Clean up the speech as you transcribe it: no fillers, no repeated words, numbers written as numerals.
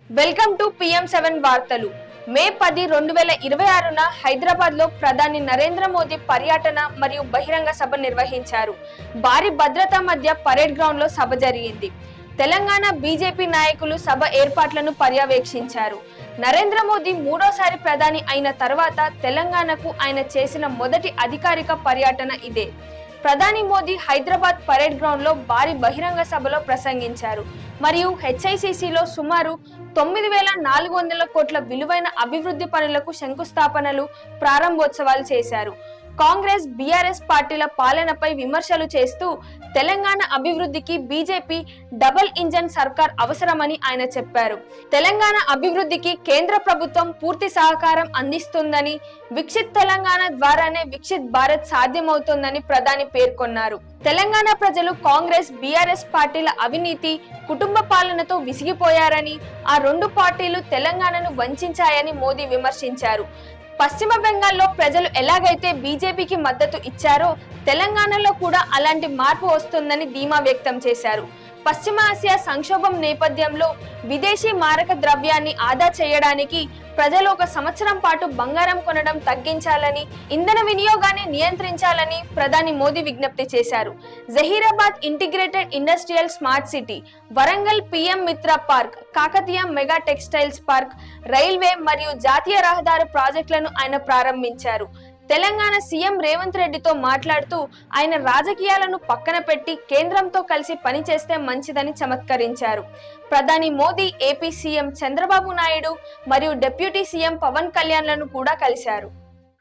Welcome to PM7 వార్తలు. మే 10, 2026న హైదరాబాద్ లో ప్రధాని నరేంద్ర మోదీ పర్యటన మరియు బహిరంగ సభ నిర్వహించారు. భారీ భద్రత మధ్య పరేడ్ గ్రౌండ్ లో సభ జరిగింది. తెలంగాణ బీజేపీ నాయకులు సభ ఏర్పాట్లను పర్యవేక్షించారు. నరేంద్ర మోదీ మూడోసారి ప్రధాని అయిన తర్వాత తెలంగాణకు ఆయన చేసిన మొదటి అధికారిక పర్యటన ఇదే. ప్రధాని మోదీ హైదరాబాద్ పరేడ్ గ్రౌండ్ లో భారీ బహిరంగ సభలో ప్రసంగించారు మరియు హెచ్ఐసిసిలో సుమారు 9,400 కోట్ల విలువైన అభివృద్ధి పనులకు శంకుస్థాపనలు, ప్రారంభోత్సవాలు చేశారు. కాంగ్రెస్, బీఆర్ఎస్ పార్టీల పాలనపై విమర్శలు చేస్తూ తెలంగాణ అభివృద్ధికి బీజేపీ డబుల్ ఇంజన్ సర్కార్ అవసరమని ఆయన చెప్పారు. తెలంగాణ అభివృద్ధికి కేంద్ర ప్రభుత్వం పూర్తి సహకారం అందిస్తుందని, వికసిత్ తెలంగాణ ద్వారానే వికసిత్ భారత్ సాధ్యమవుతుందని ప్రధాని పేర్కొన్నారు. తెలంగాణ ప్రజలు కాంగ్రెస్, బీఆర్ఎస్ పార్టీల అవినీతి, కుటుంబ పాలనతో విసిగిపోయారని, ఆ రెండు పార్టీలు తెలంగాణను వంచాయని మోదీ విమర్శించారు. పశ్చిమ బెంగాల్లో ప్రజలు ఎలాగైతే బీజేపీకి మద్దతు ఇచ్చారో తెలంగాణలో కూడా అలాంటి మార్పు వస్తుందని ధీమా వ్యక్తం చేశారు. పశ్చిమాసియా సంక్షోభం నేపథ్యంలో విదేశీ మారక ద్రవ్యాన్ని ఆదా చేయడానికి ప్రజలు 1 సంవత్సరం పాటు బంగారం కొనడం తగ్గించాలని, ఇంధన వినియోగాన్ని నియంత్రించాలని ప్రధాని మోదీ విజ్ఞప్తి చేశారు. Zaheerabad integrated industrial smart city, Warangal PM మిత్ర park, Kakatiya mega textiles park, railway మరియు జాతీయ రహదారి ప్రాజెక్టులను ఆయన ప్రారంభించారు. తెలంగాణ సీఎం రేవంత్ రెడ్డితో మాట్లాడుతూ ఆయన రాజకీయాలను పక్కన పెట్టి కేంద్రంతో కలిసి పనిచేస్తే మంచిదని చమత్కరించారు. ప్రధాని మోదీ ఏపీ సీఎం చంద్రబాబు నాయుడు మరియు డిప్యూటీ సీఎం పవన్ కళ్యాణ్లను కూడా కలిశారు.